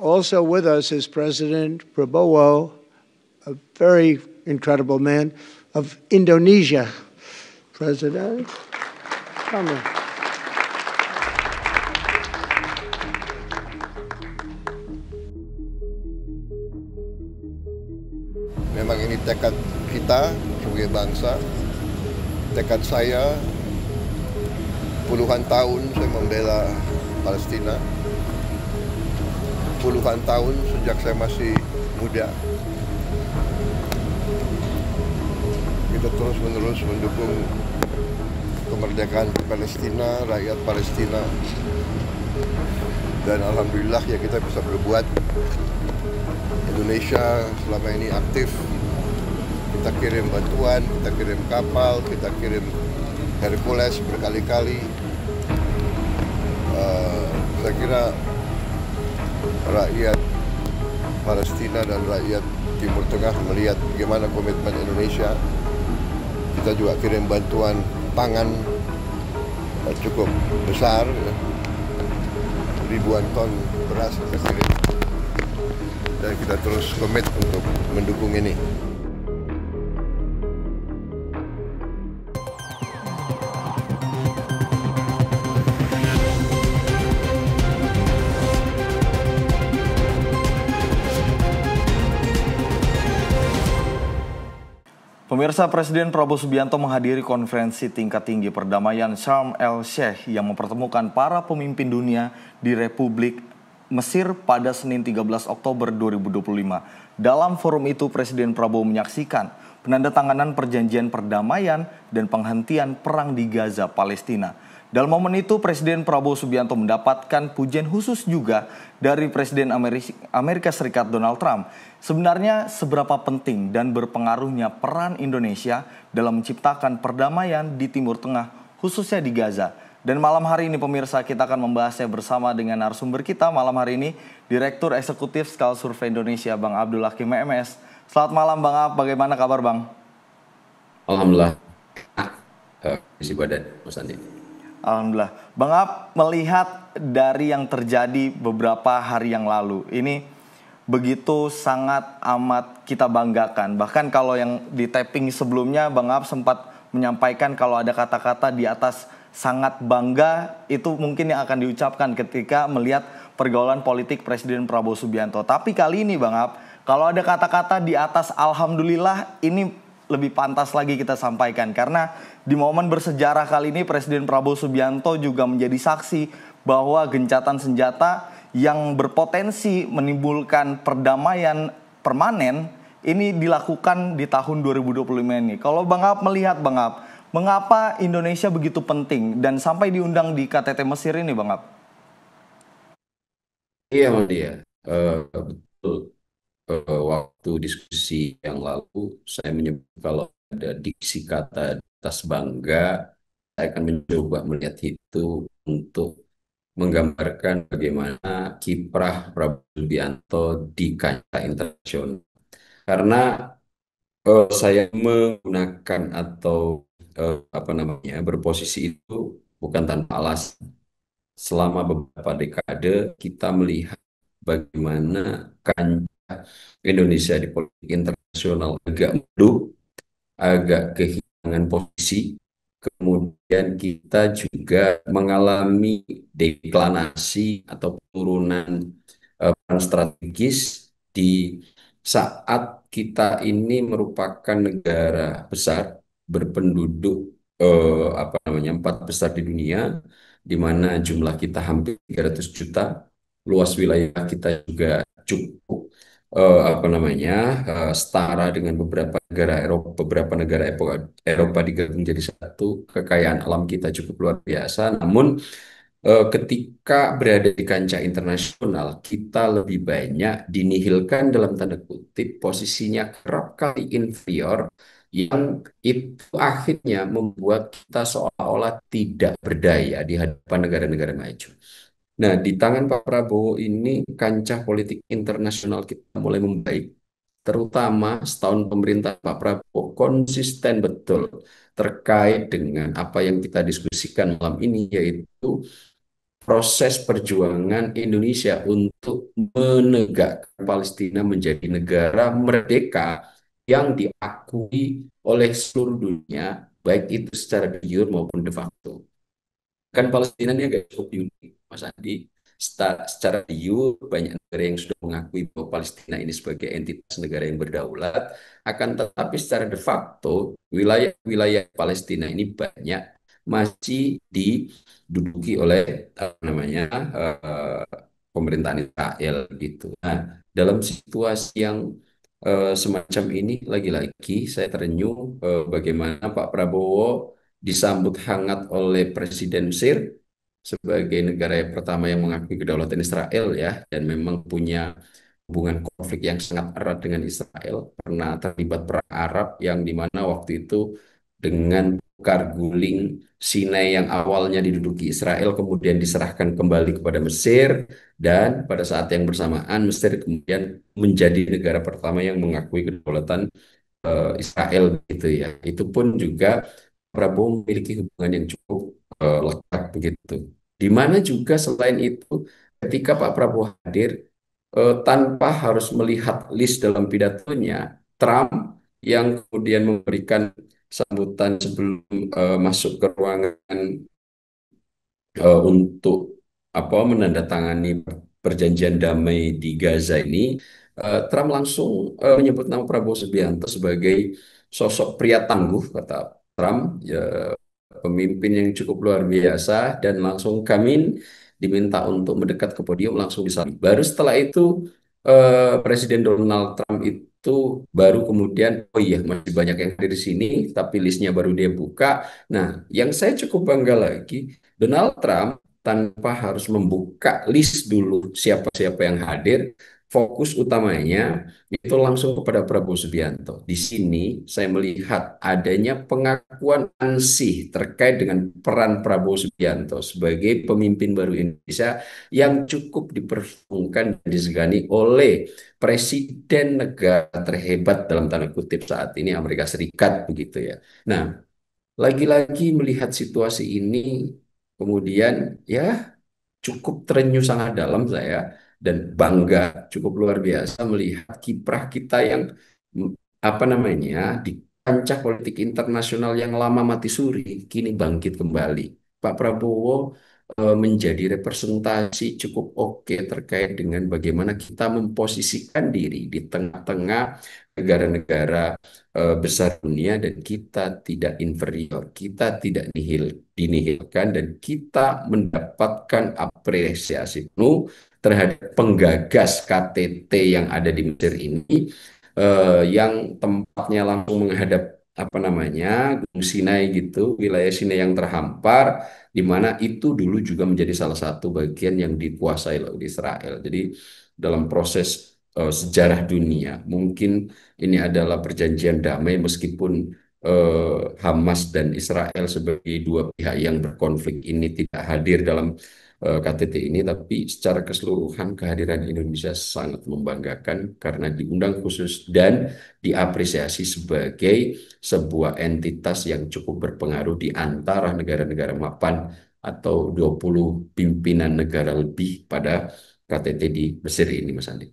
Also with us is President Prabowo, a very incredible man of Indonesia. President, come on. Memang ini tekad kita sebagai bangsa, tekad saya puluhan tahun saya membela Palestina, puluhan tahun sejak saya masih muda. Kita terus-menerus mendukung kemerdekaan Palestina, rakyat Palestina. Dan alhamdulillah ya kita bisa berbuat. Indonesia selama ini aktif. Kita kirim bantuan, kita kirim kapal, kita kirim Hercules berkali-kali. Saya kira rakyat Palestina dan rakyat Timur Tengah melihat bagaimana komitmen Indonesia. Kita juga kirim bantuan pangan cukup besar, ribuan ton beras kita kirim. Dan kita terus komit untuk mendukung ini. Pemirsa, Presiden Prabowo Subianto menghadiri konferensi tingkat tinggi perdamaian Sharm el-Sheikh yang mempertemukan para pemimpin dunia di Republik Mesir pada Senin 13 Oktober 2025. Dalam forum itu, Presiden Prabowo menyaksikan penandatanganan perjanjian perdamaian dan penghentian perang di Gaza, Palestina. Dalam momen itu, Presiden Prabowo Subianto mendapatkan pujian khusus juga dari Presiden Amerika Serikat Donald Trump. Sebenarnya seberapa penting dan berpengaruhnya peran Indonesia dalam menciptakan perdamaian di Timur Tengah, khususnya di Gaza. Dan malam hari ini pemirsa, kita akan membahasnya bersama dengan narasumber kita malam hari ini, Direktur Eksekutif Skala Survei Indonesia, Bang Abdul Hakim MEMS. Selamat malam Bang Ab, bagaimana kabar Bang? Alhamdulillah. Isi badan, Mas Andi. Alhamdulillah. Bang Ab, melihat dari yang terjadi beberapa hari yang lalu, ini begitu sangat amat kita banggakan. Bahkan kalau yang di tapping sebelumnya, Bang Ab sempat menyampaikan kalau ada kata-kata di atas sangat bangga, itu mungkin yang akan diucapkan ketika melihat pergaulan politik Presiden Prabowo Subianto. Tapi kali ini Bang Ab, kalau ada kata-kata di atas alhamdulillah, ini lebih pantas lagi kita sampaikan. Karena di momen bersejarah kali ini Presiden Prabowo Subianto juga menjadi saksi bahwa gencatan senjata yang berpotensi menimbulkan perdamaian permanen ini dilakukan di tahun 2025 ini. Kalau Bang Ab melihat Bang Ab, mengapa Indonesia begitu penting dan sampai diundang di KTT Mesir ini Bang Ab? Iya, Mas Dia. Betul. Waktu diskusi yang lalu, saya menyebut kalau ada diksi kata atas bangga, saya akan mencoba melihat itu untuk menggambarkan bagaimana kiprah Prabowo Subianto di kancah internasional. Karena saya menggunakan atau berposisi itu bukan tanpa alasan. Selama beberapa dekade kita melihat bagaimana kancah Indonesia di politik internasional agak mundur, agak kehilangan posisi. Kemudian kita juga mengalami deklinasi atau penurunan peran strategis di saat kita ini merupakan negara besar berpenduduk 4 besar di dunia, di mana jumlah kita hampir 300 juta, luas wilayah kita juga cukup setara dengan beberapa negara Eropa digabung jadi satu. Kekayaan alam kita cukup luar biasa. Namun ketika berada di kancah internasional, kita lebih banyak dinihilkan dalam tanda kutip, posisinya kerap kali inferior, yang itu akhirnya membuat kita seolah-olah tidak berdaya di hadapan negara-negara maju. Nah, di tangan Pak Prabowo ini kancah politik internasional kita mulai membaik, terutama setahun pemerintah Pak Prabowo konsisten betul terkait dengan apa yang kita diskusikan malam ini, yaitu proses perjuangan Indonesia untuk menegakkan Palestina menjadi negara merdeka yang diakui oleh seluruh dunia, baik itu secara de jure maupun de facto. Kan Palestina ini agak cukup unik, Mas Andi. Secara de jure, banyak negara yang sudah mengakui bahwa Palestina ini sebagai entitas negara yang berdaulat, akan tetapi secara de facto, wilayah-wilayah Palestina ini banyak masih diduduki oleh apa namanya pemerintahan Israel gitu. Nah, dalam situasi yang semacam ini, lagi-lagi saya terenyuh bagaimana Pak Prabowo disambut hangat oleh Presiden Mesir sebagai negara yang pertama yang mengakui kedaulatan Israel ya, dan memang punya hubungan konflik yang sangat erat dengan Israel, pernah terlibat perang Arab yang dimana waktu itu dengan tukar guling Sinai yang awalnya diduduki Israel kemudian diserahkan kembali kepada Mesir, dan pada saat yang bersamaan Mesir kemudian menjadi negara pertama yang mengakui kedaulatan Israel gitu ya. Itu pun juga Prabowo memiliki hubungan yang cukup lekat begitu. Di mana juga selain itu ketika Pak Prabowo hadir tanpa harus melihat list dalam pidatonya, Trump yang kemudian memberikan sambutan sebelum masuk ke ruangan untuk apa menandatangani perjanjian damai di Gaza ini, Trump langsung menyebut nama Prabowo Subianto sebagai sosok pria tangguh, kata Trump, ya, pemimpin yang cukup luar biasa, dan langsung kami diminta untuk mendekat ke podium langsung disalib. Baru setelah itu Presiden Donald Trump itu baru kemudian, oh iya masih banyak yang hadir di sini, tapi listnya baru dia buka. Nah, yang saya cukup bangga lagi, Donald Trump tanpa harus membuka list dulu siapa-siapa yang hadir, fokus utamanya itu langsung kepada Prabowo Subianto. Di sini saya melihat adanya pengakuan ansih terkait dengan peran Prabowo Subianto sebagai pemimpin baru Indonesia yang cukup diperhitungkan dan disegani oleh presiden negara terhebat dalam tanda kutip saat ini, Amerika Serikat begitu ya. Nah, lagi-lagi melihat situasi ini, kemudian ya cukup terenyuh sangat dalam saya, dan bangga cukup luar biasa melihat kiprah kita yang mm, apa namanya di kancah politik internasional yang lama mati suri kini bangkit kembali. Pak Prabowo menjadi representasi cukup oke terkait dengan bagaimana kita memposisikan diri di tengah-tengah negara-negara besar dunia, dan kita tidak inferior, kita tidak dinihilkan, dan kita mendapatkan apresiasi penuh terhadap penggagas KTT yang ada di Mesir ini, yang tempatnya langsung menghadap apa namanya Gunung Sinai gitu, wilayah Sinai yang terhampar, di mana itu dulu juga menjadi salah satu bagian yang dikuasai oleh Israel. Jadi dalam proses sejarah dunia, mungkin ini adalah perjanjian damai meskipun Hamas dan Israel sebagai dua pihak yang berkonflik ini tidak hadir dalam KTT ini, tapi secara keseluruhan kehadiran Indonesia sangat membanggakan karena diundang khusus dan diapresiasi sebagai sebuah entitas yang cukup berpengaruh di antara negara-negara mapan atau 20 pimpinan negara lebih pada KTT di Mesir ini, Mas Andi.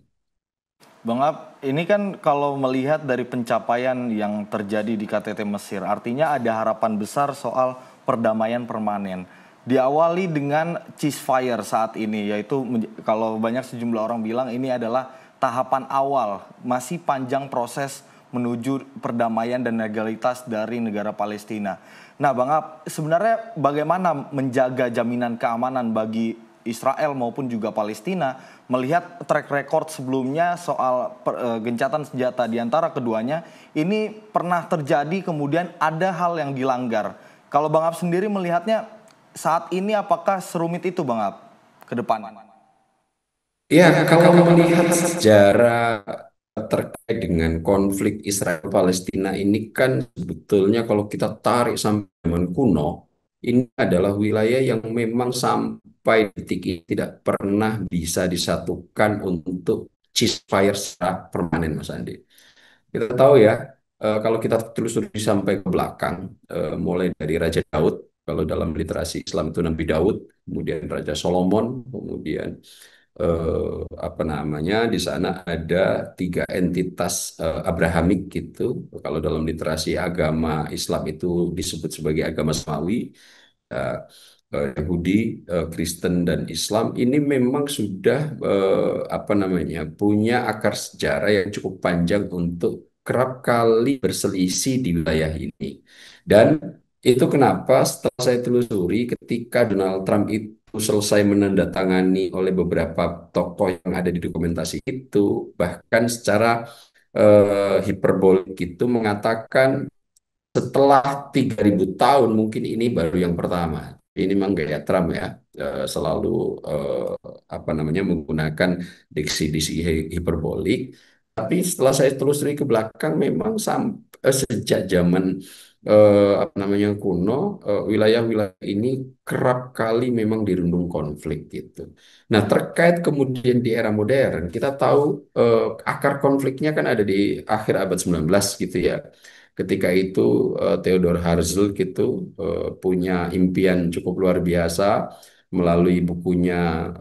Bang Ab, ini kan kalau melihat dari pencapaian yang terjadi di KTT Mesir, artinya ada harapan besar soal perdamaian permanen. Diawali dengan ceasefire saat ini, yaitu kalau banyak sejumlah orang bilang ini adalah tahapan awal, masih panjang proses menuju perdamaian dan legalitas dari negara Palestina. Nah Bang Ab, sebenarnya bagaimana menjaga jaminan keamanan bagi Israel maupun juga Palestina, melihat track record sebelumnya soal gencatan senjata di antara keduanya, ini pernah terjadi kemudian ada hal yang dilanggar. Kalau Bang Ab sendiri melihatnya saat ini apakah serumit itu Bang Ab ke depan? Ya, kalau melihat sejarah terkait dengan konflik Israel-Palestina ini kan sebetulnya kalau kita tarik sampai zaman kuno, ini adalah wilayah yang memang sampai detik ini tidak pernah bisa disatukan untuk ceasefire secara permanen, Mas Andi. Kita tahu ya, kalau kita telusuri sampai ke belakang, mulai dari Raja Daud, kalau dalam literasi Islam itu Nabi Daud, kemudian Raja Solomon, kemudian apa namanya di sana ada tiga entitas Abrahamik gitu. Kalau dalam literasi agama Islam itu disebut sebagai agama samawi. eh, Yahudi, Kristen dan Islam ini memang sudah apa namanya punya akar sejarah yang cukup panjang untuk kerap kali berselisih di wilayah ini. Dan itu kenapa setelah saya telusuri ketika Donald Trump itu selesai menandatangani oleh beberapa tokoh yang ada di dokumentasi itu, bahkan secara hiperbolik itu mengatakan setelah 3.000 tahun mungkin ini baru yang pertama. Ini memang gaya Trump ya, selalu eh, apa namanya menggunakan diksi-diksi hiperbolik. Tapi setelah saya telusuri ke belakang, memang sampai sejak zaman apa namanya kuno, wilayah-wilayah ini kerap kali memang dirundung konflik gitu. Nah, terkait kemudian di era modern, kita tahu akar konfliknya kan ada di akhir abad 19 gitu ya. Ketika itu Theodor Herzl gitu punya impian cukup luar biasa melalui bukunya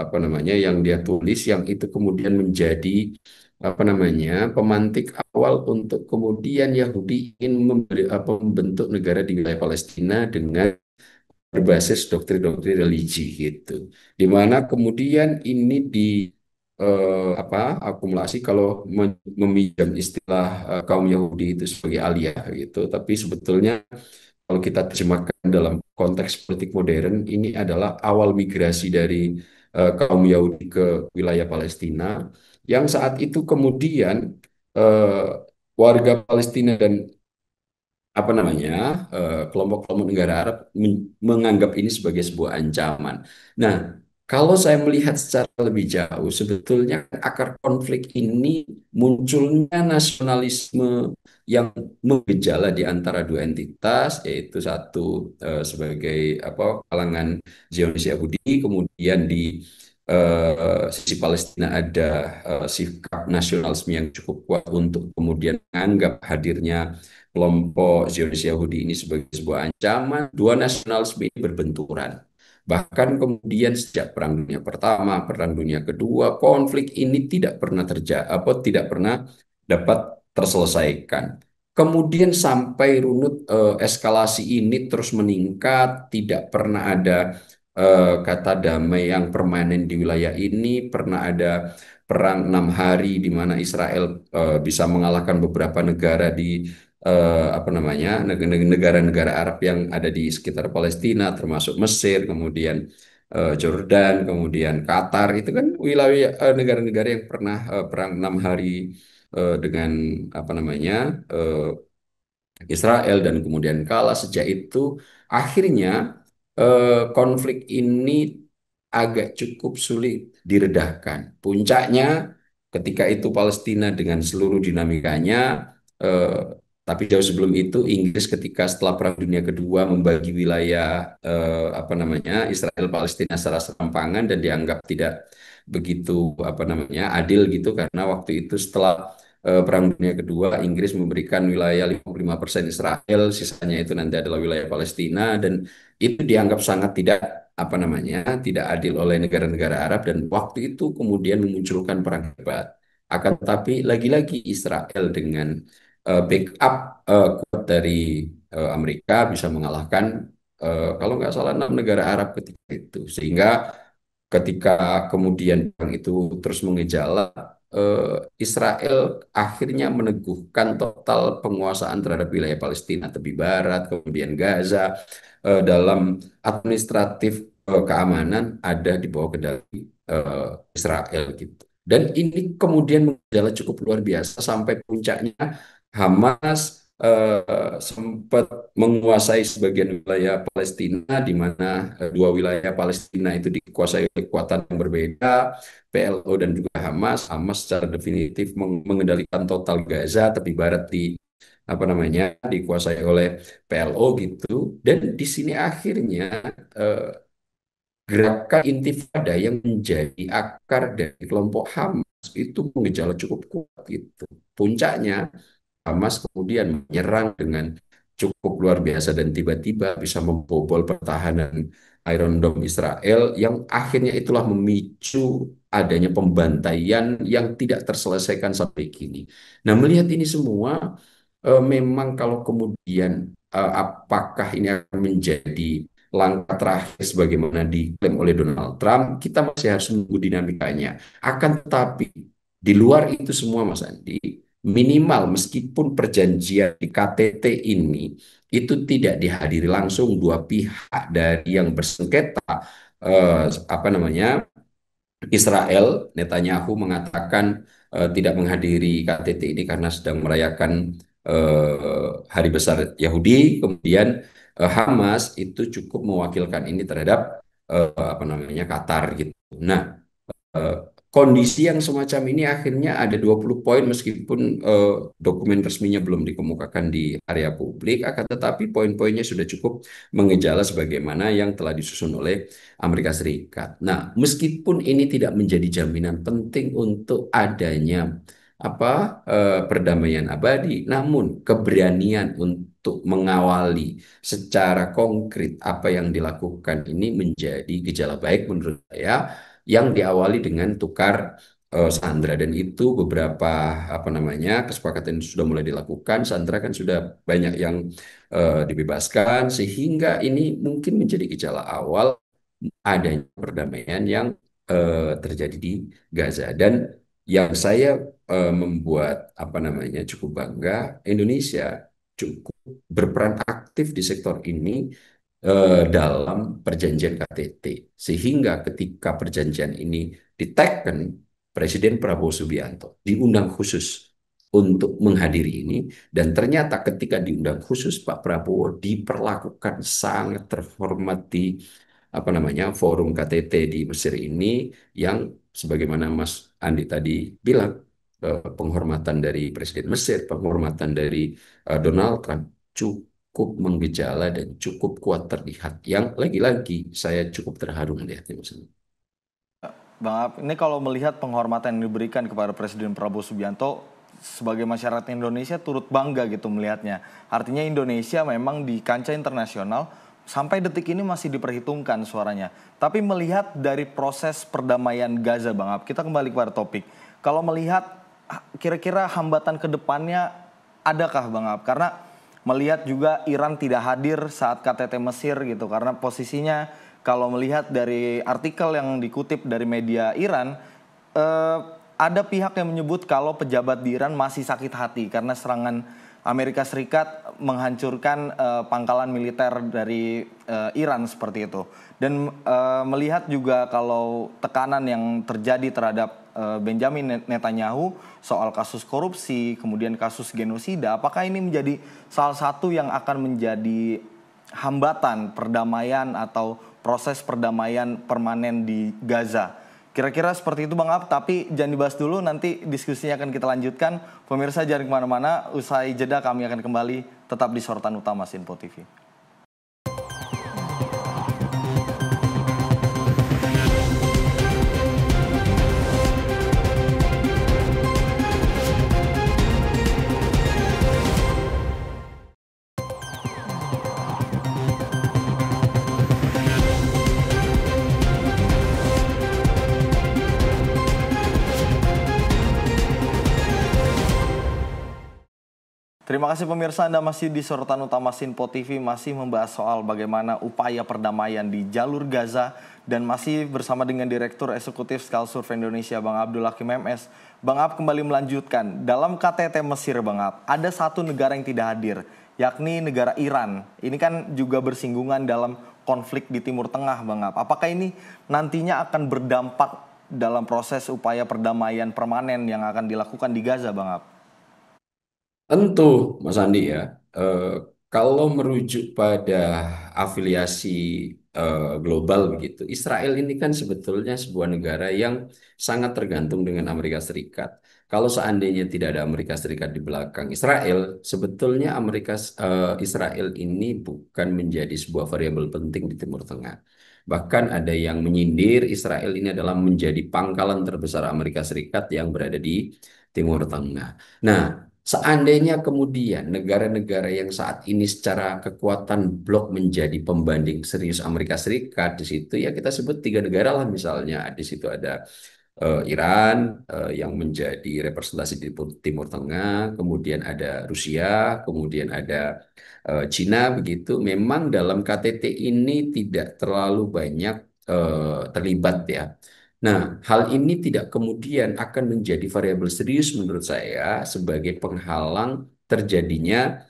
apa namanya yang dia tulis yang itu kemudian menjadi apa namanya pemantik awal untuk kemudian Yahudi ingin membentuk negara di wilayah Palestina dengan berbasis doktrin-doktrin religi gitu. Di mana kemudian ini di apa akumulasi kalau meminjam istilah kaum Yahudi itu sebagai aliyah gitu, tapi sebetulnya kalau kita terjemahkan dalam konteks politik modern ini adalah awal migrasi dari kaum Yahudi ke wilayah Palestina yang saat itu kemudian eh, warga Palestina dan apa namanya kelompok-kelompok negara Arab menganggap ini sebagai sebuah ancaman. Nah, kalau saya melihat secara lebih jauh, sebetulnya akar konflik ini munculnya nasionalisme yang menggejala di antara dua entitas, yaitu satu sebagai apa kalangan Zionis Yahudi, kemudian di sisi Palestina ada sikap nasionalisme yang cukup kuat untuk kemudian menganggap hadirnya kelompok Zionis Yahudi ini sebagai sebuah ancaman. Dua nasionalisme ini berbenturan. Bahkan kemudian sejak Perang Dunia Pertama, Perang Dunia Kedua, konflik ini tidak pernah terjadi, apa tidak pernah dapat terselesaikan. Kemudian sampai runut eskalasi ini terus meningkat, tidak pernah ada kata damai yang permanen di wilayah ini, pernah ada perang 6 hari di mana Israel bisa mengalahkan beberapa negara di apa namanya negara-negara Arab yang ada di sekitar Palestina, termasuk Mesir, kemudian Jordan, kemudian Qatar, itu kan wilayah negara-negara yang pernah perang 6 hari dengan apa namanya Israel dan kemudian kalah. Sejak itu akhirnya konflik ini agak cukup sulit diredahkan. Puncaknya ketika itu Palestina dengan seluruh dinamikanya, eh, tapi jauh sebelum itu Inggris ketika setelah Perang Dunia Kedua membagi wilayah apa namanya Israel Palestina secara serampangan dan dianggap tidak begitu apa namanya adil gitu karena waktu itu setelah Perang Dunia Kedua, Inggris memberikan wilayah 55% Israel, sisanya itu nanti adalah wilayah Palestina, dan itu dianggap sangat tidak apa namanya, tidak adil oleh negara-negara Arab, dan waktu itu kemudian memunculkan perang hebat. Akan tetapi lagi-lagi Israel dengan backup kuat dari Amerika bisa mengalahkan kalau nggak salah 6 negara Arab ketika itu, sehingga ketika kemudian perang itu terus mengejala, Israel akhirnya meneguhkan total penguasaan terhadap wilayah Palestina tepi barat, kemudian Gaza, dalam administratif keamanan ada di bawah kendali eh, Israel gitu. Dan ini kemudian mengejala cukup luar biasa sampai puncaknya Hamas sempat menguasai sebagian wilayah Palestina, di mana dua wilayah Palestina itu dikuasai oleh kekuatan yang berbeda, PLO dan juga Hamas. Hamas secara definitif mengendalikan total Gaza, tepi barat di apa namanya dikuasai oleh PLO gitu. Dan di sini akhirnya eh, gerakan intifada yang menjadi akar dari kelompok Hamas itu mengejala cukup kuat gitu. Puncaknya Hamas kemudian menyerang dengan cukup luar biasa dan tiba-tiba bisa membobol pertahanan Iron Dome Israel yang akhirnya itulah memicu adanya pembantaian yang tidak terselesaikan sampai kini. Nah, melihat ini semua, memang kalau kemudian apakah ini akan menjadi langkah terakhir sebagaimana diklaim oleh Donald Trump, kita masih harus menunggu dinamikanya. Akan tetapi di luar itu semua, Mas Andi, minimal meskipun perjanjian di KTT ini itu tidak dihadiri langsung dua pihak dari yang bersengketa, apa namanya, Israel, Netanyahu mengatakan tidak menghadiri KTT ini karena sedang merayakan Hari Besar Yahudi. Kemudian Hamas itu cukup mewakilkan ini terhadap apa namanya, Qatar gitu. Nah, eh, kondisi yang semacam ini akhirnya ada 20 poin meskipun dokumen resminya belum dikemukakan di area publik, akan tetapi poin-poinnya sudah cukup mengejala sebagaimana yang telah disusun oleh Amerika Serikat. Nah, meskipun ini tidak menjadi jaminan penting untuk adanya perdamaian abadi, namun keberanian untuk mengawali secara konkret apa yang dilakukan ini menjadi gejala baik menurut saya, yang diawali dengan tukar sandera, dan itu beberapa apa namanya kesepakatan sudah mulai dilakukan. Sandera kan sudah banyak yang dibebaskan, sehingga ini mungkin menjadi gejala awal adanya perdamaian yang terjadi di Gaza. Dan yang saya membuat apa namanya cukup bangga, Indonesia cukup berperan aktif di sektor ini dalam perjanjian KTT, sehingga ketika perjanjian ini diteken, Presiden Prabowo Subianto diundang khusus untuk menghadiri ini, dan ternyata ketika diundang khusus Pak Prabowo diperlakukan sangat terhormat di apa namanya forum KTT di Mesir ini, yang sebagaimana Mas Andi tadi bilang, penghormatan dari Presiden Mesir, penghormatan dari Donald Trump cukup menggejala dan cukup kuat terlihat, yang lagi-lagi saya cukup terharu melihatnya, Mas Andi. Bang Ab, ini kalau melihat penghormatan yang diberikan kepada Presiden Prabowo Subianto, sebagai masyarakat Indonesia turut bangga gitu melihatnya. Artinya Indonesia memang di kancah internasional sampai detik ini masih diperhitungkan suaranya. Tapi melihat dari proses perdamaian Gaza, Bang Ab, kita kembali kepada topik. Kalau melihat kira-kira hambatan ke depannya adakah, Bang Ab? Karena melihat juga Iran tidak hadir saat KTT Mesir gitu, karena posisinya kalau melihat dari artikel yang dikutip dari media Iran, ada pihak yang menyebut kalau pejabat di Iran masih sakit hati karena serangan Amerika Serikat menghancurkan pangkalan militer dari Iran seperti itu. Dan melihat juga kalau tekanan yang terjadi terhadap Benjamin Netanyahu soal kasus korupsi, kemudian kasus genosida, apakah ini menjadi salah satu yang akan menjadi hambatan perdamaian atau proses perdamaian permanen di Gaza? Kira-kira seperti itu Bang Ab, tapi jangan dibahas dulu, nanti diskusinya akan kita lanjutkan. Pemirsa jangan kemana-mana, usai jeda kami akan kembali tetap di Sorotan Utama Sinpo TV. Terima kasih pemirsa, Anda masih di Sorotan Utama Sinpo TV, masih membahas soal bagaimana upaya perdamaian di jalur Gaza, dan masih bersama dengan Direktur Eksekutif Skal Survei Indonesia, Bang Abdul Hakim MS. Bang Ab kembali melanjutkan, dalam KTT Mesir, Bang Ab, ada satu negara yang tidak hadir, yakni negara Iran. Ini kan juga bersinggungan dalam konflik di Timur Tengah, Bang Ab. Apakah ini nantinya akan berdampak dalam proses upaya perdamaian permanen yang akan dilakukan di Gaza, Bang Ab? Tentu, Mas Andi ya, eh, kalau merujuk pada afiliasi global begitu, Israel ini kan sebetulnya sebuah negara yang sangat tergantung dengan Amerika Serikat. Kalau seandainya tidak ada Amerika Serikat di belakang Israel, sebetulnya Israel ini bukan menjadi sebuah variabel penting di Timur Tengah. Bahkan ada yang menyindir Israel ini adalah menjadi pangkalan terbesar Amerika Serikat yang berada di Timur Tengah. Nah, seandainya kemudian negara-negara yang saat ini secara kekuatan blok menjadi pembanding serius Amerika Serikat, di situ ya kita sebut tiga negara lah misalnya. Di situ ada Iran yang menjadi representasi di Timur Tengah, kemudian ada Rusia, kemudian ada Cina begitu. Memang dalam KTT ini tidak terlalu banyak terlibat ya. Nah, hal ini tidak kemudian akan menjadi variabel serius menurut saya sebagai penghalang terjadinya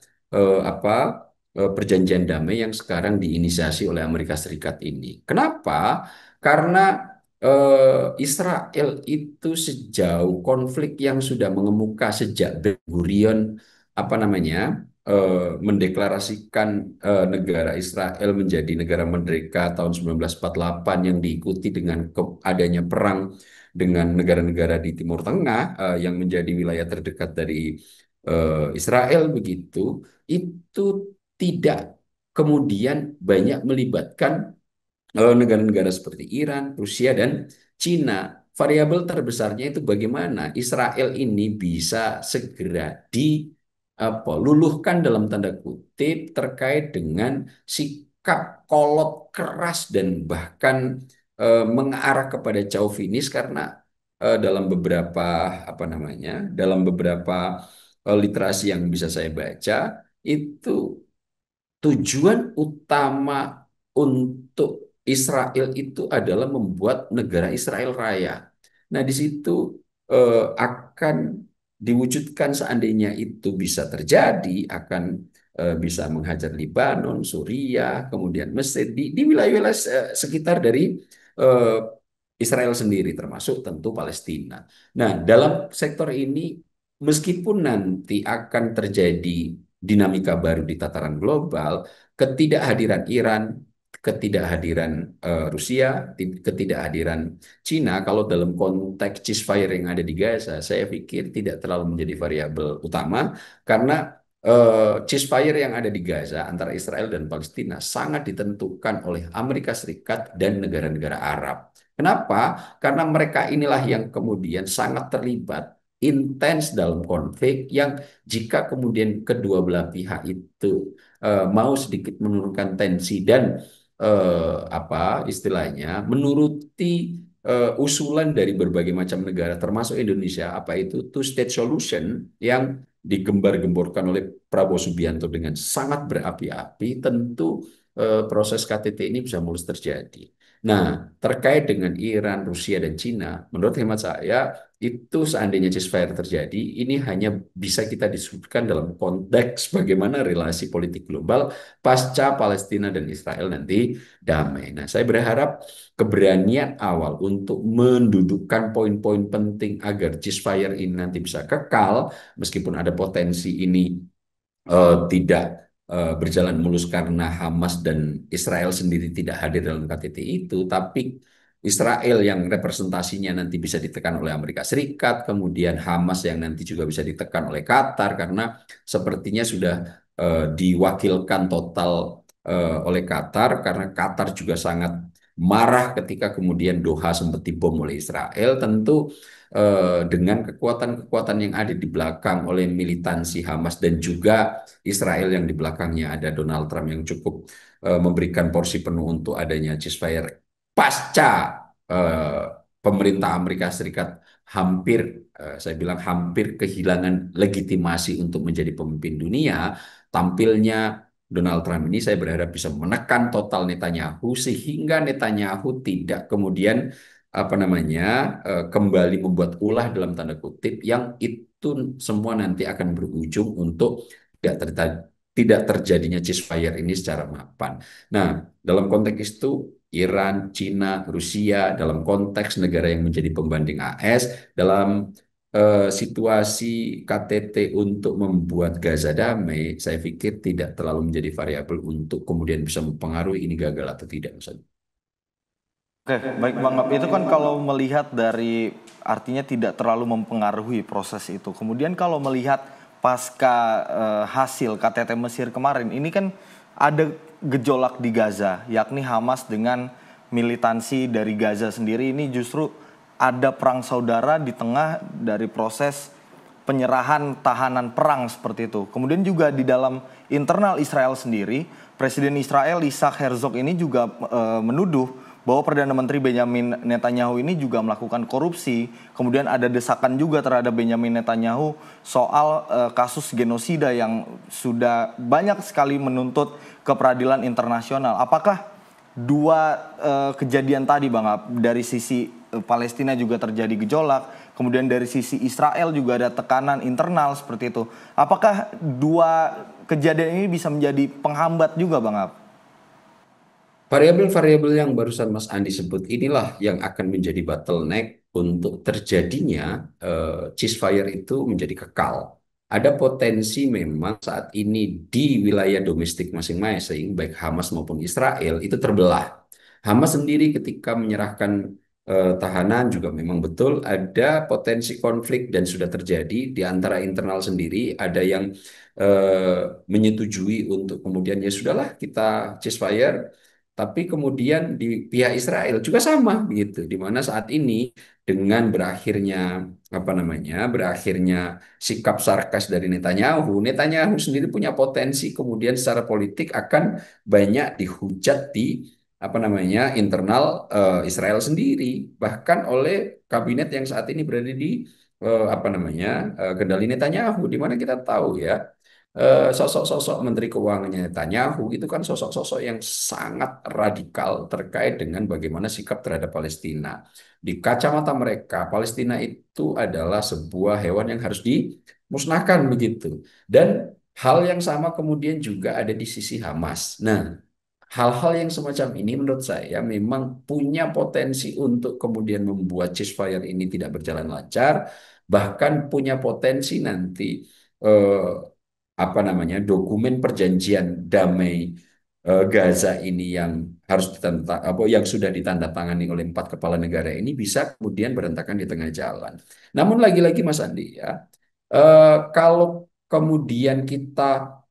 perjanjian damai yang sekarang diinisiasi oleh Amerika Serikat ini. Kenapa? Karena Israel itu sejauh konflik yang sudah mengemuka sejak Ben Gurion apa namanya mendeklarasikan negara Israel menjadi negara merdeka tahun 1948 yang diikuti dengan adanya perang dengan negara-negara di Timur Tengah yang menjadi wilayah terdekat dari Israel begitu, itu tidak kemudian banyak melibatkan negara-negara seperti Iran, Rusia, dan Cina. Variabel terbesarnya itu bagaimana Israel ini bisa segera luluhkan dalam tanda kutip terkait dengan sikap kolot keras dan bahkan mengarah kepada chauvinis karena dalam beberapa dalam beberapa literasi yang bisa saya baca itu tujuan utama untuk Israel itu adalah membuat negara Israel raya. Nah, di situ akan diwujudkan seandainya itu bisa terjadi, akan bisa menghajar Libanon, Suriah, kemudian Mesir di wilayah-wilayah sekitar dari eh, Israel sendiri, termasuk tentu Palestina. Nah, dalam sektor ini, meskipun nanti akan terjadi dinamika baru di tataran global, ketidakhadiran Iran, ketidakhadiran Rusia, ketidakhadiran Cina, kalau dalam konteks ceasefire yang ada di Gaza, saya pikir tidak terlalu menjadi variabel utama karena ceasefire yang ada di Gaza antara Israel dan Palestina sangat ditentukan oleh Amerika Serikat dan negara-negara Arab. Kenapa? Karena mereka inilah yang kemudian sangat terlibat intens dalam konflik yang jika kemudian kedua belah pihak itu mau sedikit menurunkan tensi dan apa istilahnya menuruti usulan dari berbagai macam negara termasuk Indonesia apa itu two state solution yang digembar-gemborkan oleh Prabowo Subianto dengan sangat berapi-api, tentu proses KTT ini bisa mulus terjadi. Nah, terkait dengan Iran, Rusia, dan Cina, menurut hemat saya, itu seandainya ceasefire terjadi, ini hanya bisa kita disebutkan dalam konteks bagaimana relasi politik global pasca Palestina dan Israel nanti damai. Nah, saya berharap keberanian awal untuk mendudukkan poin-poin penting agar ceasefire ini nanti bisa kekal, meskipun ada potensi ini tidak berjalan mulus karena Hamas dan Israel sendiri tidak hadir dalam KTT itu, tapi Israel yang representasinya nanti bisa ditekan oleh Amerika Serikat, kemudian Hamas yang nanti juga bisa ditekan oleh Qatar karena sepertinya sudah diwakilkan total oleh Qatar karena Qatar juga sangat marah ketika kemudian Doha sempat dibom oleh Israel. Tentu dengan kekuatan-kekuatan yang ada di belakang oleh militansi Hamas dan juga Israel yang di belakangnya ada Donald Trump yang cukup memberikan porsi penuh untuk adanya ceasefire pasca eh, pemerintah Amerika Serikat hampir saya bilang hampir kehilangan legitimasi untuk menjadi pemimpin dunia, tampilnya Donald Trump ini saya berharap bisa menekan total Netanyahu sehingga Netanyahu tidak kemudian kembali membuat ulah dalam tanda kutip yang itu semua nanti akan berujung untuk tidak terjadinya ceasefire ini secara mapan. Nah, dalam konteks itu Iran, Cina, Rusia dalam konteks negara yang menjadi pembanding AS dalam situasi KTT untuk membuat Gaza damai, saya pikir tidak terlalu menjadi variabel untuk kemudian bisa mempengaruhi ini gagal atau tidak misalnya. Oke, baik Bang Ngap. Itu kan kalau melihat dari artinya tidak terlalu mempengaruhi proses itu. Kemudian kalau melihat pasca hasil KTT Mesir kemarin, ini kan ada gejolak di Gaza, yakni Hamas dengan militansi dari Gaza sendiri ini justru ada perang saudara di tengah dari proses penyerahan tahanan perang seperti itu. Kemudian juga di dalam internal Israel sendiri, Presiden Israel Isaac Herzog ini juga menuduh bahwa Perdana Menteri Benjamin Netanyahu ini juga melakukan korupsi. Kemudian ada desakan juga terhadap Benjamin Netanyahu soal kasus genosida yang sudah banyak sekali menuntut ke peradilan internasional. Apakah dua kejadian tadi, Bang Ab, dari sisi Palestina juga terjadi gejolak, kemudian dari sisi Israel juga ada tekanan internal seperti itu. Apakah dua kejadian ini bisa menjadi penghambat juga, Bang Ab? Variabel-variabel yang barusan Mas Andi sebut inilah yang akan menjadi bottleneck untuk terjadinya ceasefire itu menjadi kekal. Ada potensi memang saat ini di wilayah domestik masing-masing, baik Hamas maupun Israel, itu terbelah. Hamas sendiri ketika menyerahkan tahanan juga memang betul ada potensi konflik dan sudah terjadi di antara internal sendiri. Ada yang menyetujui untuk kemudian ya sudahlah kita ceasefire, tapi kemudian di pihak Israel juga sama begitu, di mana saat ini dengan berakhirnya apa namanya, berakhirnya sikap sarkas dari Netanyahu, Netanyahu sendiri punya potensi kemudian secara politik akan banyak dihujat di apa namanya internal Israel sendiri, bahkan oleh kabinet yang saat ini berada di apa namanya kendali Netanyahu, di mana kita tahu ya sosok-sosok Menteri Keuangannya Netanyahu itu kan sosok-sosok yang sangat radikal terkait dengan bagaimana sikap terhadap Palestina. Di kacamata mereka, Palestina itu adalah sebuah hewan yang harus dimusnahkan begitu. Dan hal yang sama kemudian juga ada di sisi Hamas. Nah, hal-hal yang semacam ini menurut saya memang punya potensi untuk kemudian membuat ceasefire ini tidak berjalan lancar, bahkan punya potensi nanti eh, apa namanya dokumen perjanjian damai Gaza ini yang harus apa yang sudah ditandatangani oleh empat kepala negara ini bisa kemudian berantakan di tengah jalan. Namun lagi-lagi Mas Andi ya, kalau kemudian kita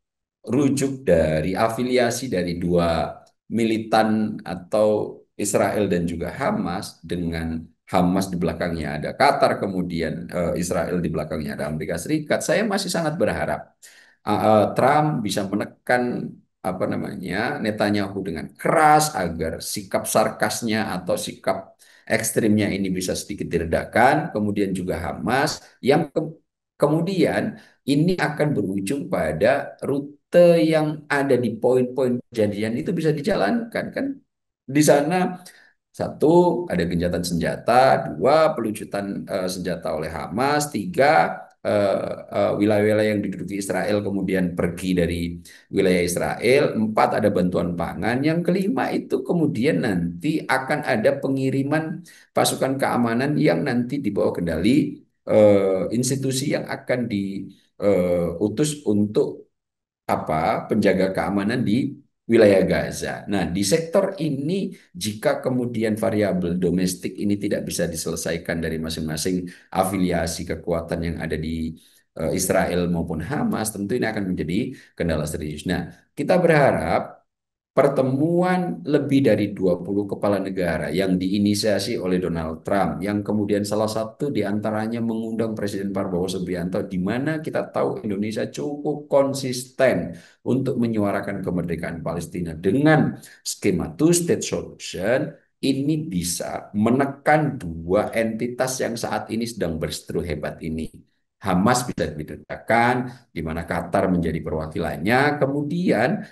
rujuk dari afiliasi dari dua militan atau Israel dan juga Hamas, dengan Hamas di belakangnya ada Qatar, kemudian Israel di belakangnya ada Amerika Serikat, saya masih sangat berharap Trump bisa menekan apa namanya Netanyahu dengan keras agar sikap sarkasnya atau sikap ekstrimnya ini bisa sedikit diredakan, kemudian juga Hamas yang kemudian ini akan berujung pada rute yang ada di poin-poin perjanjian itu bisa dijalankan kan. Di sana satu, ada gencatan senjata; dua, pelucutan senjata oleh Hamas; tiga, wilayah-wilayah yang diduduki Israel kemudian pergi dari wilayah Israel; empat, ada bantuan pangan; yang kelima itu kemudian nanti akan ada pengiriman pasukan keamanan yang nanti dibawa kendali institusi yang akan diutus untuk apa penjaga keamanan di wilayah Gaza. Nah, di sektor ini jika kemudian variabel domestik ini tidak bisa diselesaikan dari masing-masing afiliasi kekuatan yang ada di Israel maupun Hamas, tentu ini akan menjadi kendala serius. Nah, kita berharap pertemuan lebih dari 20 kepala negara yang diinisiasi oleh Donald Trump, yang kemudian salah satu di antaranya mengundang Presiden Prabowo Subianto, di mana kita tahu Indonesia cukup konsisten untuk menyuarakan kemerdekaan Palestina dengan skema two-state solution, ini bisa menekan dua entitas yang saat ini sedang berseteru hebat ini. Hamas bisa dibedakan, di mana Qatar menjadi perwakilannya, kemudian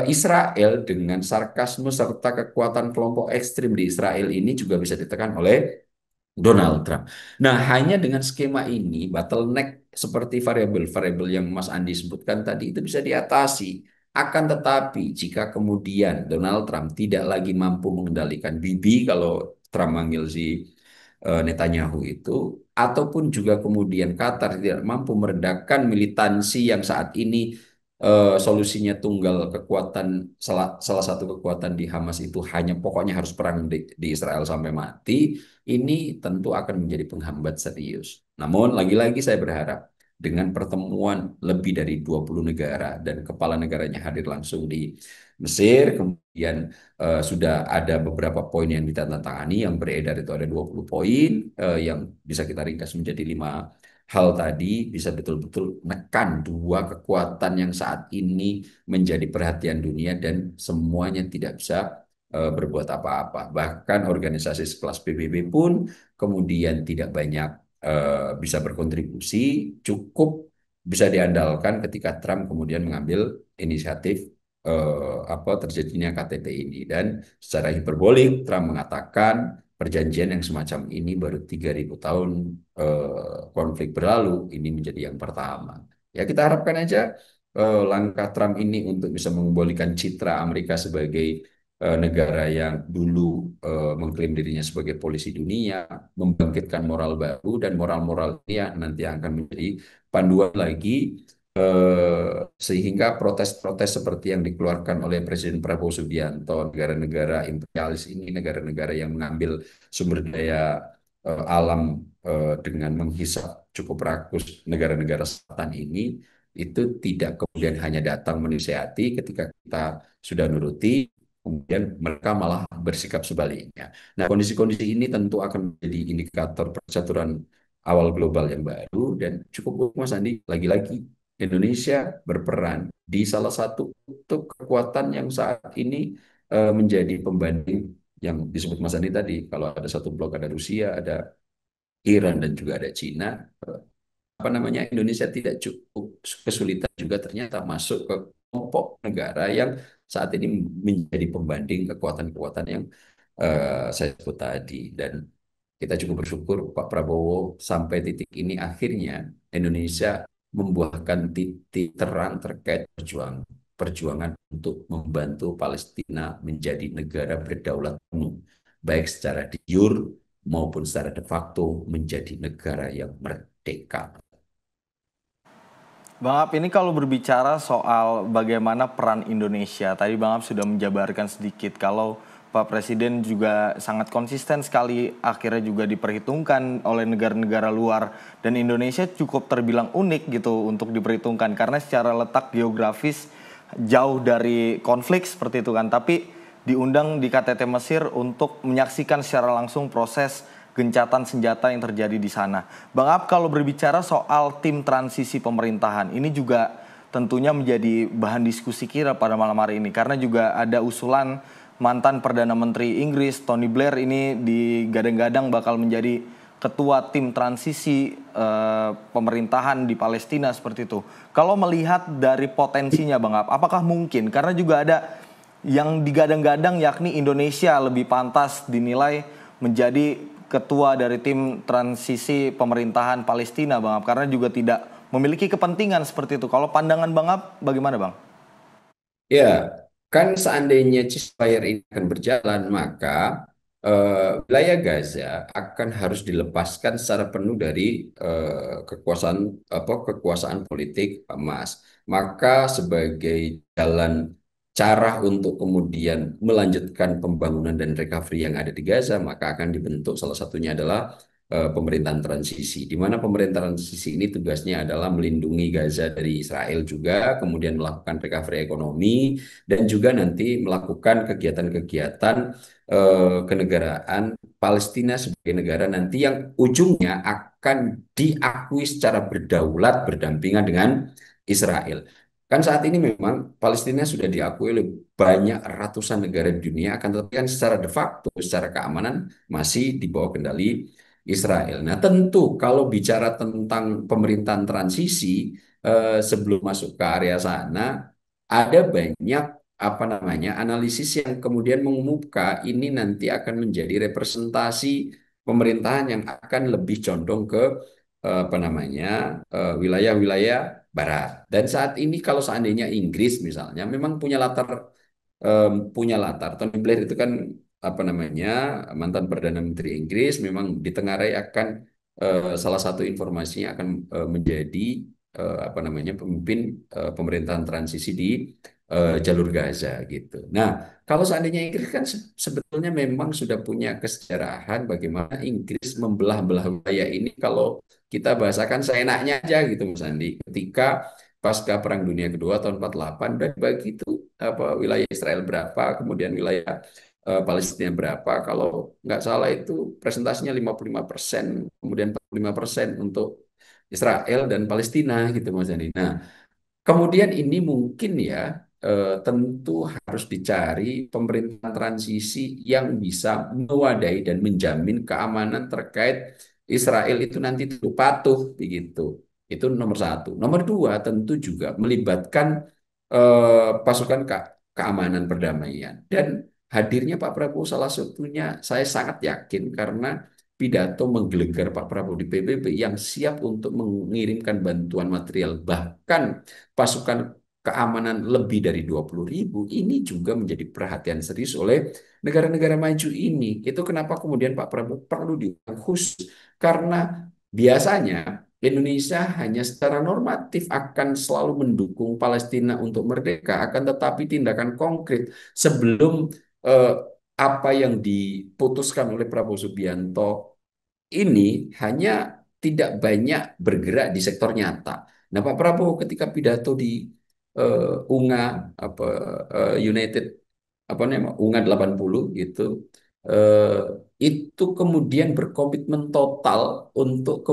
Israel dengan sarkasme serta kekuatan kelompok ekstrim di Israel ini juga bisa ditekan oleh Donald Trump. Nah, hanya dengan skema ini, bottleneck seperti variabel-variabel yang Mas Andi sebutkan tadi itu bisa diatasi. Akan tetapi, jika kemudian Donald Trump tidak lagi mampu mengendalikan Bibi, kalau Trump manggil si Netanyahu itu, ataupun juga kemudian Qatar tidak mampu meredakan militansi yang saat ini solusinya tunggal kekuatan, salah satu kekuatan di Hamas itu hanya pokoknya harus perang di Israel sampai mati, ini tentu akan menjadi penghambat serius. Namun lagi-lagi saya berharap dengan pertemuan lebih dari 20 negara dan kepala negaranya hadir langsung di Mesir, kemudian sudah ada beberapa poin yang ditandatangani, yang beredar itu ada 20 poin yang bisa kita ringkas menjadi 5 hal tadi bisa betul-betul menekan dua kekuatan yang saat ini menjadi perhatian dunia dan semuanya tidak bisa berbuat apa-apa. Bahkan organisasi sekelas PBB pun kemudian tidak banyak bisa berkontribusi, cukup bisa diandalkan ketika Trump kemudian mengambil inisiatif apa terjadinya KTT ini. Dan secara hiperbolik Trump mengatakan perjanjian yang semacam ini baru 3.000 tahun konflik berlalu, ini menjadi yang pertama. Ya kita harapkan aja langkah Trump ini untuk bisa membolehkan citra Amerika sebagai negara yang dulu mengklaim dirinya sebagai polisi dunia, membangkitkan moral baru, dan moral-moral ini yang nanti akan menjadi panduan lagi sehingga protes-protes seperti yang dikeluarkan oleh Presiden Prabowo Subianto, negara-negara imperialis ini, negara-negara yang mengambil sumber daya alam dengan menghisap cukup rakus negara-negara selatan ini, itu tidak kemudian hanya datang menasihati ketika kita sudah nuruti, kemudian mereka malah bersikap sebaliknya. Nah, kondisi-kondisi ini tentu akan menjadi indikator percaturan awal global yang baru, dan cukup Mas Andi, lagi-lagi Indonesia berperan di salah satu kutub kekuatan yang saat ini menjadi pembanding yang disebut Mas Andi tadi. Kalau ada satu blok, ada Rusia, ada Iran, dan juga ada Cina. Apa namanya, Indonesia tidak cukup kesulitan juga ternyata masuk ke kelompok negara yang saat ini menjadi pembanding kekuatan-kekuatan yang saya sebut tadi. Dan kita cukup bersyukur Pak Prabowo sampai titik ini akhirnya Indonesia membuahkan titik terang terkait perjuangan untuk membantu Palestina menjadi negara berdaulat penuh, baik secara de jure maupun secara de facto menjadi negara yang merdeka. Bang Ab, ini kalau berbicara soal bagaimana peran Indonesia, tadi Bang Ab sudah menjabarkan sedikit kalau Pak Presiden juga sangat konsisten sekali, akhirnya juga diperhitungkan oleh negara-negara luar, dan Indonesia cukup terbilang unik gitu untuk diperhitungkan karena secara letak geografis jauh dari konflik seperti itu kan, tapi diundang di KTT Mesir untuk menyaksikan secara langsung proses gencatan senjata yang terjadi di sana. Bang Ab, kalau berbicara soal tim transisi pemerintahan, ini juga tentunya menjadi bahan diskusi kita pada malam hari ini. Karena juga ada usulan mantan Perdana Menteri Inggris, Tony Blair, ini digadang-gadang bakal menjadi ketua tim transisi pemerintahan di Palestina seperti itu. Kalau melihat dari potensinya Bang Ab, apakah mungkin? Karena juga ada yang digadang-gadang yakni Indonesia lebih pantas dinilai menjadi ketua dari tim transisi pemerintahan Palestina, Bang Ab, karena juga tidak memiliki kepentingan seperti itu. Kalau pandangan Bang Ab, bagaimana Bang? Ya, kan seandainya ceasefire ini akan berjalan, maka wilayah Gaza akan harus dilepaskan secara penuh dari kekuasaan kekuasaan politik Hamas. Maka sebagai jalan cara untuk kemudian melanjutkan pembangunan dan recovery yang ada di Gaza, maka akan dibentuk salah satunya adalah pemerintahan transisi, di mana pemerintahan transisi ini tugasnya adalah melindungi Gaza dari Israel juga, kemudian melakukan recovery ekonomi, dan juga nanti melakukan kegiatan-kegiatan kenegaraan Palestina sebagai negara nanti yang ujungnya akan diakui secara berdaulat berdampingan dengan Israel. Kan saat ini memang Palestina sudah diakui oleh banyak ratusan negara di dunia, akan tetapi kan secara de facto, secara keamanan masih di bawah kendali Israel. Nah, tentu kalau bicara tentang pemerintahan transisi sebelum masuk ke area sana, ada banyak apa namanya analisis yang kemudian mengumumkan ini nanti akan menjadi representasi pemerintahan yang akan lebih condong ke apa namanya wilayah-wilayah Barat. Dan saat ini kalau seandainya Inggris misalnya memang punya latar. Tony Blair itu kan apa namanya mantan Perdana Menteri Inggris, memang ditengarai akan salah satu informasinya akan menjadi apa namanya pemimpin pemerintahan transisi di jalur Gaza gitu. Nah, kalau seandainya Inggris kan sebetulnya memang sudah punya kesejarahan bagaimana Inggris membelah-belah wilayah ini, kalau kita bahasakan seenaknya aja gitu Mas Andi. Ketika pasca Perang Dunia Kedua tahun 48 dan bagi itu apa wilayah Israel berapa, kemudian wilayah Palestina berapa, kalau nggak salah itu presentasinya 55%, kemudian 45% untuk Israel dan Palestina gitu Mas Dani. Nah, kemudian ini mungkin ya tentu harus dicari pemerintahan transisi yang bisa mewadahi dan menjamin keamanan terkait Israel itu nanti tunduk patuh begitu. Itu nomor satu. Nomor dua tentu juga melibatkan pasukan keamanan perdamaian dan hadirnya Pak Prabowo salah satunya saya sangat yakin karena pidato menggelegar Pak Prabowo di PBB yang siap untuk mengirimkan bantuan material bahkan pasukan keamanan lebih dari 20.000 ini juga menjadi perhatian serius oleh negara-negara maju ini. Itu kenapa kemudian Pak Prabowo perlu diundang khusus karena biasanya Indonesia hanya secara normatif akan selalu mendukung Palestina untuk merdeka, akan tetapi tindakan konkret sebelum eh, apa yang diputuskan oleh Prabowo Subianto ini hanya tidak banyak bergerak di sektor nyata. Nah, Pak Prabowo ketika pidato di UNGA apa United apa namanya UNGA 80 gitu eh, itu kemudian berkomitmen total untuk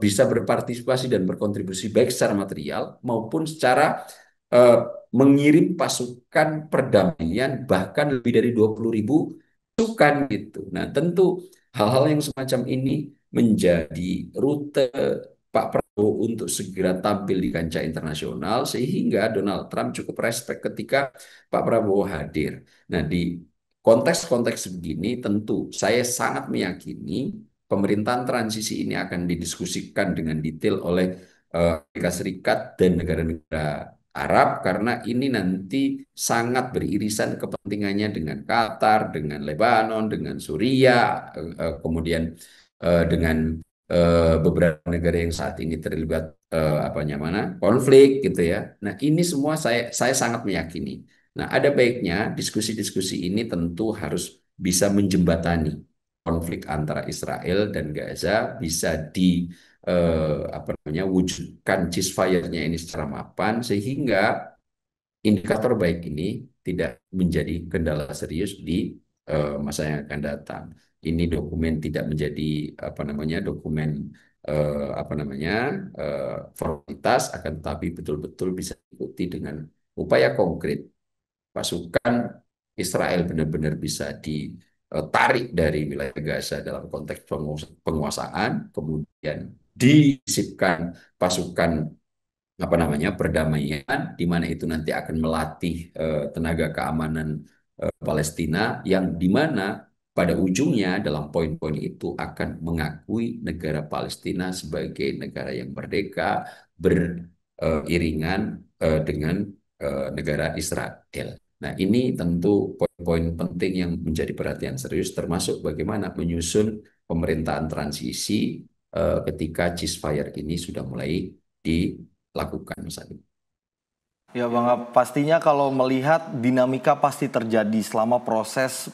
bisa berpartisipasi dan berkontribusi baik secara material maupun secara eh, mengirim pasukan perdamaian bahkan lebih dari 20.000 pasukan gitu. Nah, tentu hal-hal yang semacam ini menjadi rute Pak Prabowo untuk segera tampil di kancah internasional sehingga Donald Trump cukup respect ketika Pak Prabowo hadir. Nah, di konteks-konteks begini tentu saya sangat meyakini pemerintahan transisi ini akan didiskusikan dengan detail oleh Amerika Serikat dan negara-negara Arab karena ini nanti sangat beririsan kepentingannya dengan Qatar, dengan Lebanon, dengan Suriah, kemudian dengan beberapa negara yang saat ini terlibat apa namanya konflik gitu ya. Nah, ini semua saya sangat meyakini. Nah, ada baiknya diskusi-diskusi ini tentu harus bisa menjembatani konflik antara Israel dan Gaza bisa di apa namanya wujudkan ceasefire-nya ini secara mapan sehingga indikator baik ini tidak menjadi kendala serius di masa yang akan datang. Ini dokumen tidak menjadi apa namanya dokumen apa namanya formalitas akan tetapi betul-betul bisa diikuti dengan upaya konkret pasukan Israel benar-benar bisa ditarik dari wilayah Gaza dalam konteks penguasaan, kemudian disipkan pasukan apa namanya perdamaian, di mana itu nanti akan melatih tenaga keamanan Palestina yang di mana pada ujungnya dalam poin-poin itu akan mengakui negara Palestina sebagai negara yang merdeka beriringan dengan negara Israel. Nah, ini tentu poin-poin penting yang menjadi perhatian serius termasuk bagaimana menyusun pemerintahan transisi ketika ceasefire ini sudah mulai dilakukan Mas Adi. Ya Bang Ab, pastinya kalau melihat dinamika pasti terjadi selama proses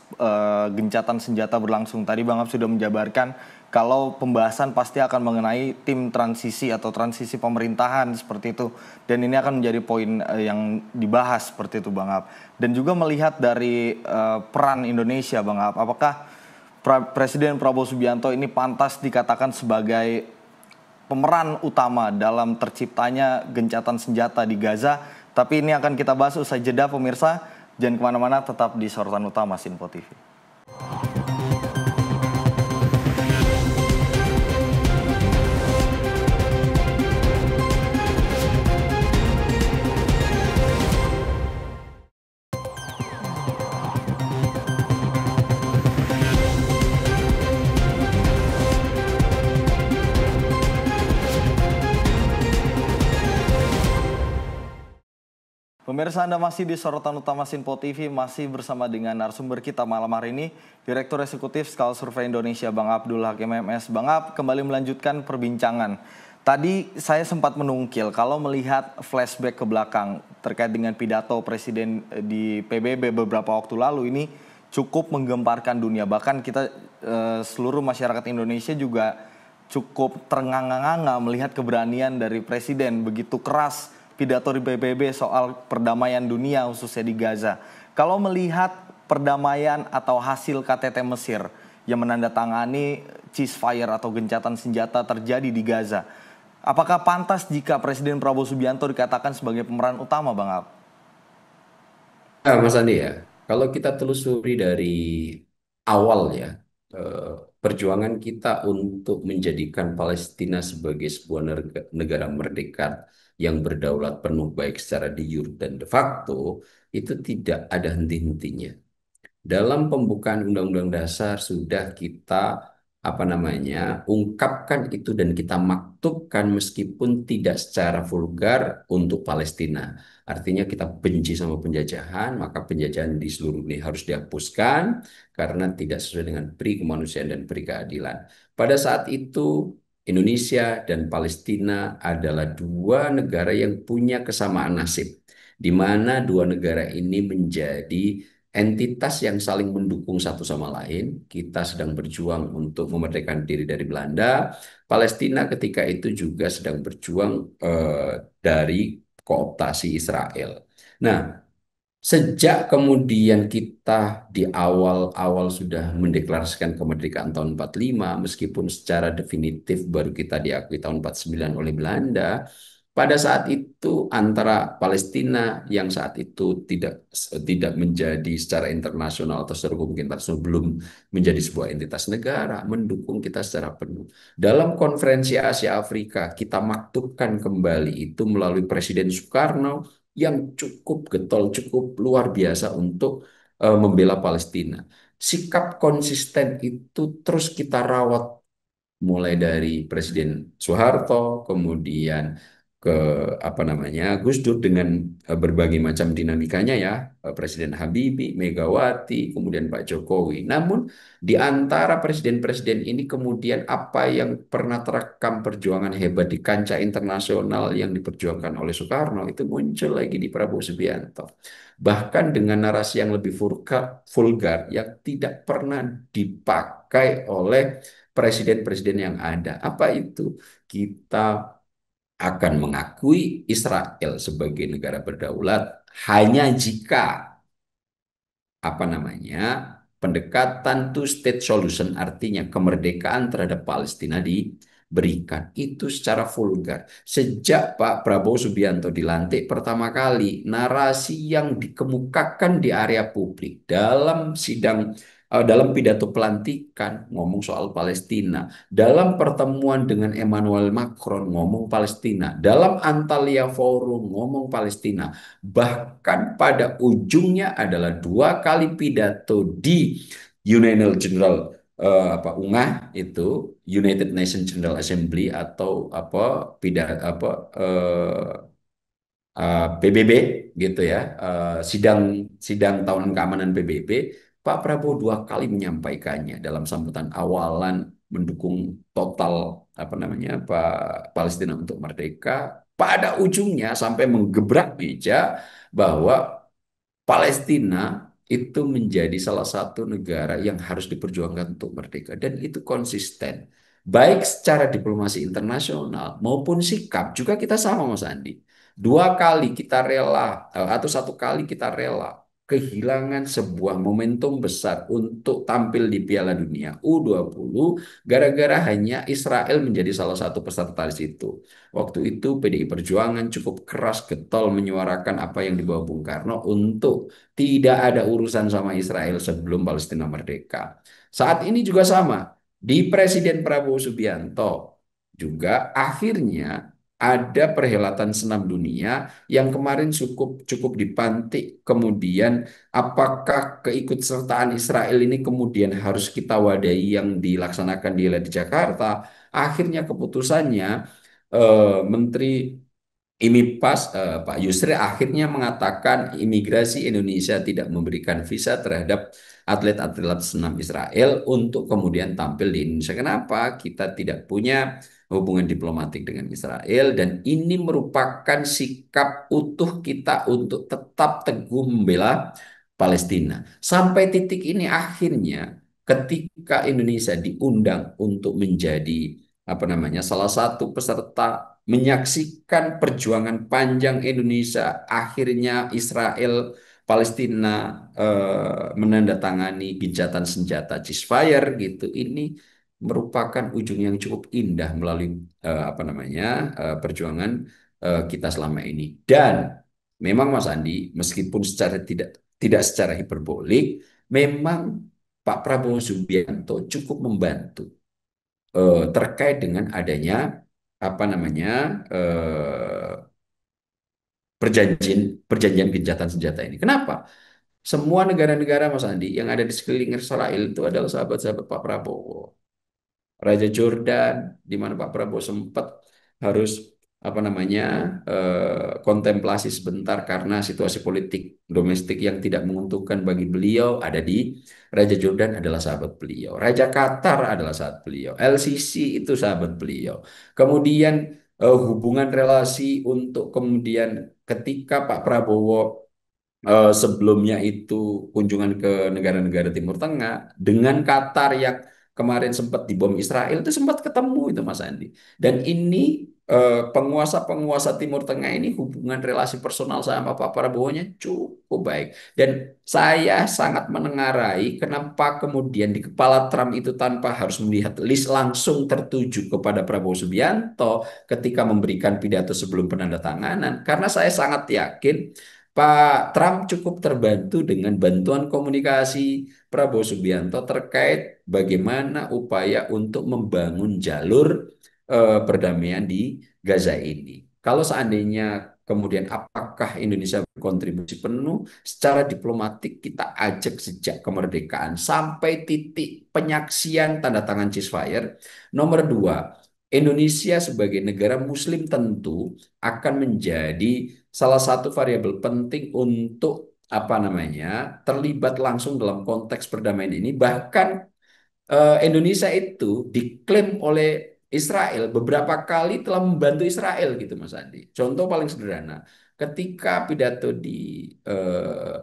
gencatan senjata berlangsung. Tadi Bang Ab sudah menjabarkan kalau pembahasan pasti akan mengenai tim transisi atau transisi pemerintahan seperti itu. Dan ini akan menjadi poin yang dibahas seperti itu Bang Ab. Dan juga melihat dari peran Indonesia Bang Ab, apakah Presiden Prabowo Subianto ini pantas dikatakan sebagai pemeran utama dalam terciptanya gencatan senjata di Gaza. Tapi ini akan kita bahas usai jeda pemirsa. Jangan kemana-mana, tetap di Sorotan Utama Sinpo TV. Pemirsa, Anda masih di Sorotan Utama Sinpo TV, masih bersama dengan narasumber kita malam hari ini, Direktur Eksekutif Skala Survei Indonesia, Bang Abdul Hakim MS. Bang Ab, kembali melanjutkan perbincangan. Tadi saya sempat menungkil, kalau melihat flashback ke belakang terkait dengan pidato Presiden di PBB beberapa waktu lalu, ini cukup menggemparkan dunia. Bahkan kita seluruh masyarakat Indonesia juga cukup ternganga-nganga melihat keberanian dari Presiden begitu keras pidato di PBB soal perdamaian dunia khususnya di Gaza. Kalau melihat perdamaian atau hasil KTT Mesir yang menandatangani ceasefire atau gencatan senjata terjadi di Gaza, Apakah pantas jika Presiden Prabowo Subianto dikatakan sebagai pemeran utama, Bang Ab? Mas Andi ya, kalau kita telusuri dari awal ya, eh, perjuangan kita untuk menjadikan Palestina sebagai sebuah negara merdeka yang berdaulat penuh baik secara de jure dan de facto itu tidak ada henti-hentinya. Dalam pembukaan Undang-Undang Dasar sudah kita apa namanya ungkapkan itu dan kita maktubkan meskipun tidak secara vulgar untuk Palestina. Artinya kita benci sama penjajahan, maka penjajahan di seluruh dunia harus dihapuskan karena tidak sesuai dengan pri kemanusiaan dan pri keadilan. Pada saat itu Indonesia dan Palestina adalah dua negara yang punya kesamaan nasib, di mana dua negara ini menjadi entitas yang saling mendukung satu sama lain. Kita sedang berjuang untuk memerdekakan diri dari Belanda. Palestina ketika itu juga sedang berjuang dari kooptasi Israel. Nah, sejak kemudian kita di awal-awal sudah mendeklarasikan kemerdekaan tahun 45, meskipun secara definitif baru kita diakui tahun 49 oleh Belanda, pada saat itu antara Palestina yang saat itu tidak menjadi secara internasional atau secara hukum internasional belum menjadi sebuah entitas negara mendukung kita secara penuh. Dalam konferensi Asia Afrika kita maktubkan kembali itu melalui Presiden Soekarno yang cukup getol, cukup luar biasa untuk membela Palestina. Sikap konsisten itu terus kita rawat mulai dari Presiden Soeharto, kemudian ke apa namanya Gus Dur dengan berbagai macam dinamikanya ya, Presiden Habibie, Megawati, kemudian Pak Jokowi. Namun di antara presiden-presiden ini kemudian apa yang pernah terekam perjuangan hebat di kancah internasional yang diperjuangkan oleh Soekarno itu muncul lagi di Prabowo Subianto. Bahkan dengan narasi yang lebih vulgar yang tidak pernah dipakai oleh presiden-presiden yang ada. Apa itu? Kita akan mengakui Israel sebagai negara berdaulat hanya jika apa namanya pendekatan two state solution artinya kemerdekaan terhadap Palestina diberikan itu secara vulgar sejak Pak Prabowo Subianto dilantik pertama kali narasi yang dikemukakan di area publik dalam pidato pelantikan ngomong soal Palestina, dalam pertemuan dengan Emmanuel Macron ngomong Palestina, dalam Antalya Forum ngomong Palestina. Bahkan pada ujungnya adalah dua kali pidato di United General UNGA itu United Nations General Assembly atau apa pidato PBB gitu ya, sidang sidang tahunan keamanan PBB, Pak Prabowo dua kali menyampaikannya dalam sambutan awalan mendukung total apa namanya Pak Palestina untuk merdeka. Pada ujungnya sampai menggebrak meja bahwa Palestina itu menjadi salah satu negara yang harus diperjuangkan untuk merdeka dan itu konsisten. Baik secara diplomasi internasional maupun sikap juga kita sama Mas Andi. Dua kali kita rela atau satu kali kita rela kehilangan sebuah momentum besar untuk tampil di Piala Dunia U20 gara-gara hanya Israel menjadi salah satu peserta di situ. Waktu itu PDI Perjuangan cukup keras getol menyuarakan apa yang dibawa Bung Karno untuk tidak ada urusan sama Israel sebelum Palestina merdeka. Saat ini juga sama. Di Presiden Prabowo Subianto juga akhirnya ada perhelatan senam dunia yang kemarin cukup cukup dipantik. Kemudian apakah keikutsertaan Israel ini kemudian harus kita wadahi yang dilaksanakan di Jakarta? Akhirnya keputusannya Menteri IMIPAS Pak Yusri akhirnya mengatakan imigrasi Indonesia tidak memberikan visa terhadap atlet-atlet senam Israel untuk kemudian tampil di Indonesia. Kenapa? Kita tidak punya hubungan diplomatik dengan Israel dan ini merupakan sikap utuh kita untuk tetap teguh membela Palestina. Sampai titik ini akhirnya ketika Indonesia diundang untuk menjadi apa namanya salah satu peserta menyaksikan perjuangan panjang Indonesia akhirnya Israel Palestina menandatangani gencatan senjata ceasefire gitu ini merupakan ujung yang cukup indah melalui apa namanya perjuangan kita selama ini. Dan memang Mas Andi, meskipun secara tidak secara hiperbolik, memang Pak Prabowo Subianto cukup membantu terkait dengan adanya apa namanya perjanjian perjanjian gencatan senjata ini. Kenapa? Semua negara-negara Mas Andi yang ada di sekeliling Israel itu adalah sahabat-sahabat Pak Prabowo. Raja Jordan, di mana Pak Prabowo sempat harus apa namanya kontemplasi sebentar karena situasi politik domestik yang tidak menguntungkan bagi beliau. Ada di Raja Jordan adalah sahabat beliau, Raja Qatar adalah sahabat beliau, LCC itu sahabat beliau. Kemudian hubungan relasi untuk kemudian ketika Pak Prabowo sebelumnya itu kunjungan ke negara-negara Timur Tengah dengan Qatar yang kemarin sempat dibom Israel itu sempat ketemu itu Mas Andi. Dan ini penguasa-penguasa Timur Tengah ini hubungan relasi personal sama Pak Prabowo-nya cukup baik. Dan saya sangat menengarai kenapa kemudian di kepala Trump itu tanpa harus melihat list langsung tertuju kepada Prabowo Subianto ketika memberikan pidato sebelum penandatanganan. Karena saya sangat yakin Pak Trump cukup terbantu dengan bantuan komunikasi Prabowo Subianto terkait bagaimana upaya untuk membangun jalur perdamaian di Gaza ini. Kalau seandainya kemudian apakah Indonesia berkontribusi penuh secara diplomatik kita ajak sejak kemerdekaan sampai titik penyaksian tanda tangan ceasefire. Nomor dua, Indonesia sebagai negara Muslim tentu akan menjadi salah satu variabel penting untuk apa namanya terlibat langsung dalam konteks perdamaian ini. Bahkan Indonesia itu diklaim oleh Israel beberapa kali telah membantu Israel gitu Mas Andi. Contoh paling sederhana, ketika pidato di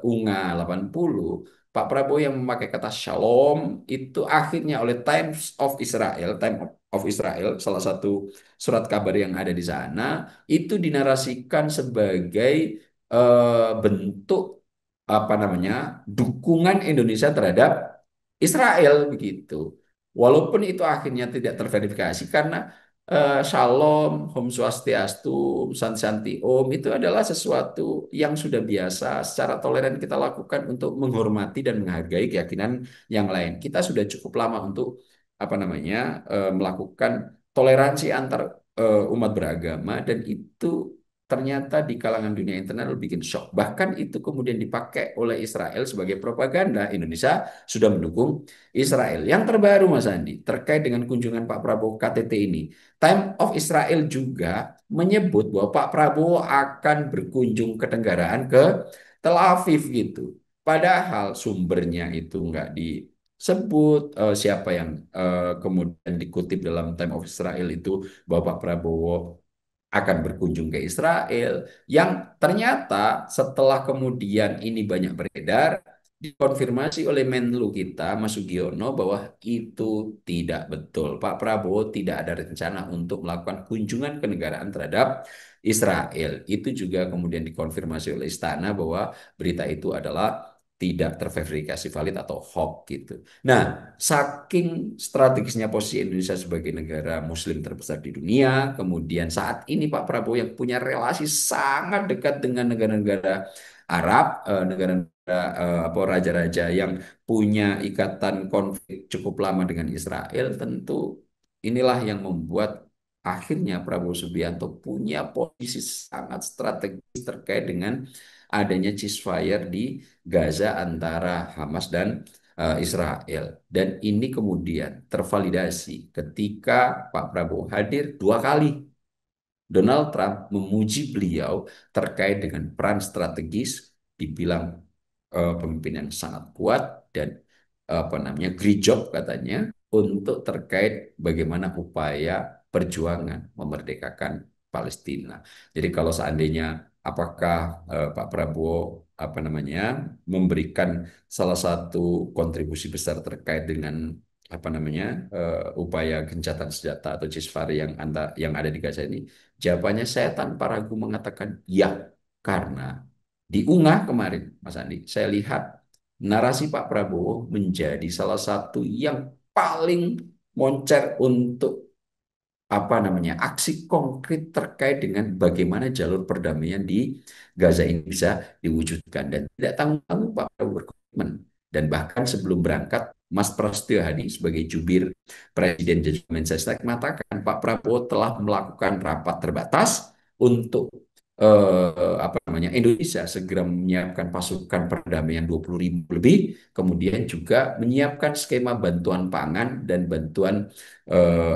UNGA 80, Pak Prabowo yang memakai kata Shalom itu akhirnya oleh Time of Israel, salah satu surat kabar yang ada di sana, itu dinarasikan sebagai bentuk apa namanya dukungan Indonesia terhadap Israel begitu. Walaupun itu akhirnya tidak terverifikasi karena Shalom, Om Swastiastu, Santi Om itu adalah sesuatu yang sudah biasa secara toleran kita lakukan untuk menghormati dan menghargai keyakinan yang lain. Kita sudah cukup lama untuk apa namanya melakukan toleransi antar umat beragama dan itu ternyata di kalangan dunia internal bikin shock. Bahkan itu kemudian dipakai oleh Israel sebagai propaganda. Indonesia sudah mendukung Israel. Yang terbaru Mas Andi, terkait dengan kunjungan Pak Prabowo KTT ini, Time of Israel juga menyebut bahwa Pak Prabowo akan berkunjung ke Tenggarahan ke Tel Aviv gitu. Padahal sumbernya itu nggak disebut siapa yang kemudian dikutip dalam Time of Israel itu bahwa Pak Prabowo akan berkunjung ke Israel yang ternyata setelah kemudian ini banyak beredar dikonfirmasi oleh Menlu kita Mas Sugiono bahwa itu tidak betul. Pak Prabowo tidak ada rencana untuk melakukan kunjungan kenegaraan terhadap Israel. Itu juga kemudian dikonfirmasi oleh istana bahwa berita itu adalah tidak terverifikasi valid atau hoax gitu. Nah, saking strategisnya posisi Indonesia sebagai negara Muslim terbesar di dunia, kemudian saat ini Pak Prabowo yang punya relasi sangat dekat dengan negara-negara Arab, negara-negara apa raja-raja yang punya ikatan konflik cukup lama dengan Israel, tentu inilah yang membuat akhirnya Prabowo Subianto punya posisi sangat strategis terkait dengan adanya ceasefire di Gaza antara Hamas dan Israel. Dan ini kemudian tervalidasi ketika Pak Prabowo hadir dua kali. Donald Trump memuji beliau terkait dengan peran strategis, dibilang pemimpin yang sangat kuat dan apa namanya great job katanya untuk terkait bagaimana upaya perjuangan memerdekakan Palestina. Jadi kalau seandainya apakah Pak Prabowo apa namanya memberikan salah satu kontribusi besar terkait dengan apa namanya upaya gencatan senjata atau ceasefire yang ada di Gaza ini, jawabannya saya tanpa ragu mengatakan ya, karena di UNGA kemarin Mas Andi saya lihat narasi Pak Prabowo menjadi salah satu yang paling moncer untuk apa namanya aksi konkret terkait dengan bagaimana jalur perdamaian di Gaza ini bisa diwujudkan dan tidak tanggung-tanggung Pak Prabowo berkomitmen dan bahkan sebelum berangkat Mas Prasetyo Hadi sebagai jubir Presiden dan Mensesnek mengatakan Pak Prabowo telah melakukan rapat terbatas untuk apa namanya Indonesia segera menyiapkan pasukan perdamaian 20.000 lebih, kemudian juga menyiapkan skema bantuan pangan dan bantuan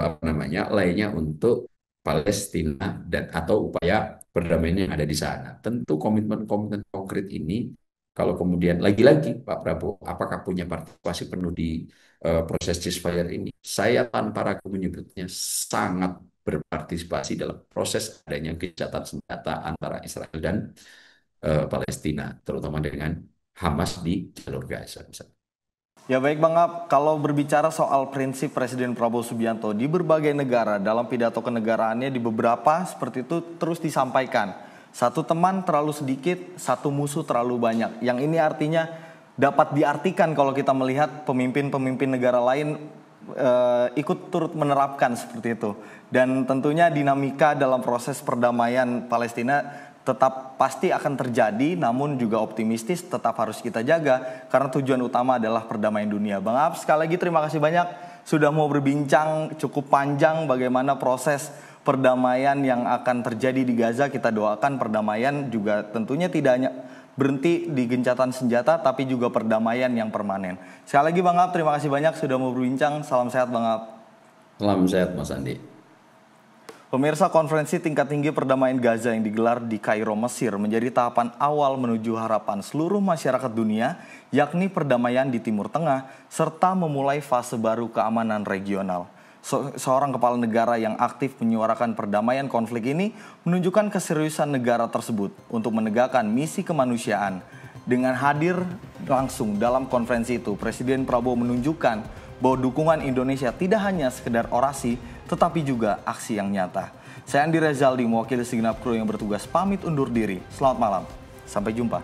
apa namanya lainnya untuk Palestina dan atau upaya perdamaian yang ada di sana. Tentu komitmen-komitmen konkret ini kalau kemudian lagi-lagi Pak Prabowo apakah punya partisipasi penuh di proses ceasefire ini? Saya tanpa ragu menyebutnya sangat berpartisipasi dalam proses adanya gencatan senjata antara Israel dan Palestina, terutama dengan Hamas di jalur Gaza. Misalnya. Ya baik Bang Ab, kalau berbicara soal prinsip Presiden Prabowo Subianto di berbagai negara dalam pidato kenegaraannya di beberapa seperti itu terus disampaikan. Satu teman terlalu sedikit, satu musuh terlalu banyak. Yang ini artinya dapat diartikan kalau kita melihat pemimpin-pemimpin negara lain ikut turut menerapkan seperti itu. Dan tentunya dinamika dalam proses perdamaian Palestina tetap pasti akan terjadi, namun juga optimistis tetap harus kita jaga karena tujuan utama adalah perdamaian dunia. Bang Ab, sekali lagi terima kasih banyak sudah mau berbincang cukup panjang bagaimana proses perdamaian yang akan terjadi di Gaza. Kita doakan perdamaian juga tentunya tidak hanya berhenti di gencatan senjata, tapi juga perdamaian yang permanen. Sekali lagi Bang Ab, terima kasih banyak sudah mau berbincang. Salam sehat Bang Ab. Salam sehat Mas Andi. Pemirsa, konferensi tingkat tinggi perdamaian Gaza yang digelar di Kairo, Mesir menjadi tahapan awal menuju harapan seluruh masyarakat dunia, yakni perdamaian di Timur Tengah, serta memulai fase baru keamanan regional. Seorang kepala negara yang aktif menyuarakan perdamaian konflik ini menunjukkan keseriusan negara tersebut untuk menegakkan misi kemanusiaan. Dengan hadir langsung dalam konferensi itu, Presiden Prabowo menunjukkan bahwa dukungan Indonesia tidak hanya sekedar orasi, tetapi juga aksi yang nyata. Saya Andi Rezaldi, mewakili segenap kru yang bertugas pamit undur diri. Selamat malam, sampai jumpa.